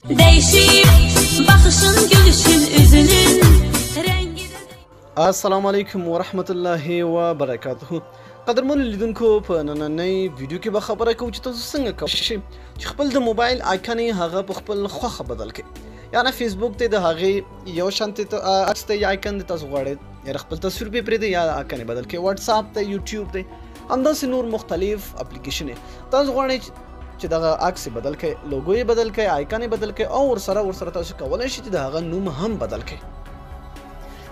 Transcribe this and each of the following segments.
Değişip bakışın gülüşün üzünün rengi de... السلام علیکم ورحمت الله وبرکاته. قدرمن لیدونکو په نننۍ ویډیو کې به خبره کوو چې تاسو څنګه کولی شئ چې خپل د موبایل آیکن یې هغه په خپل خوښه بدل کړئ. یعنې فیسبوک ته د هغې یو شانتې عکس ته یا آیکن د تاسو غواړئ یا خپل تصویر پې پرېږدئ یا آیکن یې بدل کړئ. واتساپ ته، یوټیوب ته، همداسې نور مختلف اپلیکیشن تاسو غواړئ چې دغه عکس بدل کړئ، لوګو یې بدل کړئ، آیکن یې بدل کړئ او ورسره تاسو کولی شئ چې د هغه نوم هم بدل کړئ.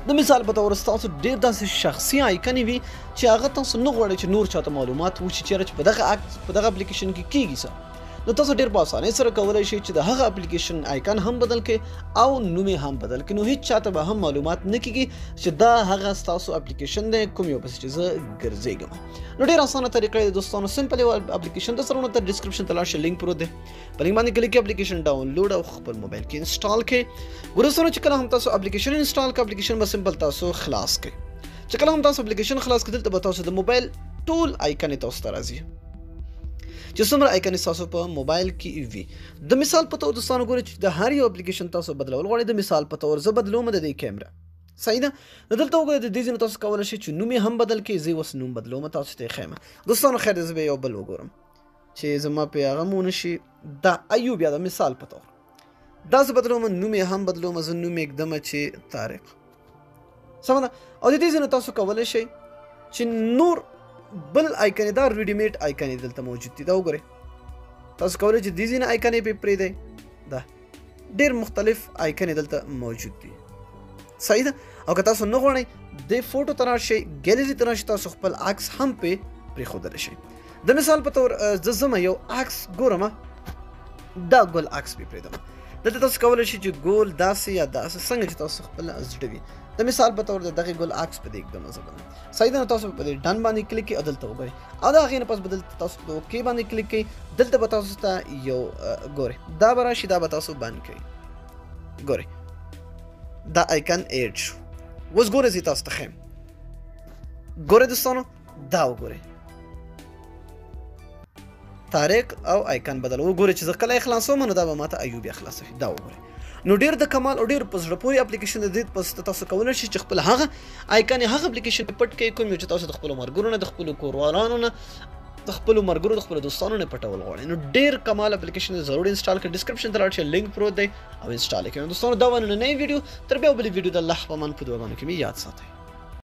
د مثال په تور تاسو ډېر داسې شخصي آیکن وي چې هغه تاسو نه غواړئ چې نور چاته معلومات وشي چېرې چې په دغه اپلیکیشن کې کیږي څه، نو تاسو ډېر په اسانۍ سره کولی شئ چې د هغه اپلیکیشن آیکن هم بدل کړئ او نوم یې هم بدل کړئ. نو هیڅ چاته به هم معلومات نه کیږي چې دا هغه ستاسو اپلیکیشن دی کوم یو پسې چې زه ګرځېږم. نو ډېر اسانه طریقه دی دوستانو، سمپل یو اپلیکیشن د سره ته ډسکرپشن ته لاړ شئ، لینک پروت دی، په لینک باندې کلیک کړئ، اپلیکیشن ډاونلوډ او خپل موبایل کې انسټال کړئ. ګوره دوستانو چې کله هم تاسو اپلیکیشن انسټال کړئ، اپلیکیشن به سمپل تاسو خلاص کړئ. چې کله هم تاسو اپلیکیشن خلاص کړئ دلته به تاسو د موبایل ټول آیکن تاسو ته راځي چې څومره آیکن تاسو په موبایل کې وي. د مثال په تور دوستانو ګورئ چې د هر یو اپلیکیشن تاسو بدلول غواړئ. د مثال په تور زه بدلوم د دې کیمره، صحیح ده. نو دلته وګورئ د دې ځینې تاسو کولی شئ چې نوم یې هم بدل کړئ. زه اوس نوم بدلوم تاسو ته یې ښیم. دوستانو خیر دی، زه به یو بل وګورم چې زما پې هغه مو ونه شي. دا ایوب یا د مثال په تور دا زه بدلوم، نوم یې هم بدلوم. زه نوم یې ږدمه چې طارق، سمه ده. او د دې ځینې تاسو کولی شئ چې نور بل آیکن دا ریډیمیډ آیکن دلته موجود دي. دا وګورئ تاسو کولی چې دې ځینې آیکن یې پې پرېږدئ. دا ډېر مختلف آیکن دلته موجود دي، صحیح ده. او که تاسو نه غواړئ د فوټو ته لاړ شئ، ګیلري ته راشئ، تاسو خپل عکس هم پې پرېښودلی شئ. د مثال په طور زه ځمه یو عکس ګورم، دا ګل عکس پې پرېږدم. دلته تاسو کولی شئ چې ګول داسې یا داسې څنګه چې تاسو خپل زړه وي. د مثال په طور د دغې ګل عکس په دې ږدم زه به، صحیح ده. نو تاسو په دې ډن باندې کلیک کړئ او دلته وګورئ، او د هغې نه پس به دلته تاسو په اوکې باندې کلیک کړئ. دلته به تاسو ته یو ګورئ دا به راشي، دا به تاسو بند کړئ. ګورئ دا آیکن ایډ شو. اوس ګورئ زه تاسو ته ښیم. ګورئ دوستانو دا وګورئ طارق او آیکن بدل. وګورئ چې زه کله یې خلاصوم نو دا به ماته ایوب یې خلاصوي. دا وګورئ نو ډېر د کمال او ډېر په زړه پورې اپلیکیشن د دې په تاسو کولی شئ چې خپل هغه آیکن یې هغه اپلیکیشن پټ کړئ کوم یو چې تاسو د خپلو ملګرو نه، د خپلو کوروالانو نه، د خپلو ملګرو، د خپلو دوستانو نه پټول غواړئ. نو ډېر کمال اپلیکیشن ضرور انسټال کړئ. ډسکرپشن ته لاړ شئ، لینک پروت دی او انسټال یې کړئ. دوستانو دا وه نننۍ ویډیو. تر بیا بلې ویډیو د الله په امان په دعاګانو کې مې یاد ساتئ.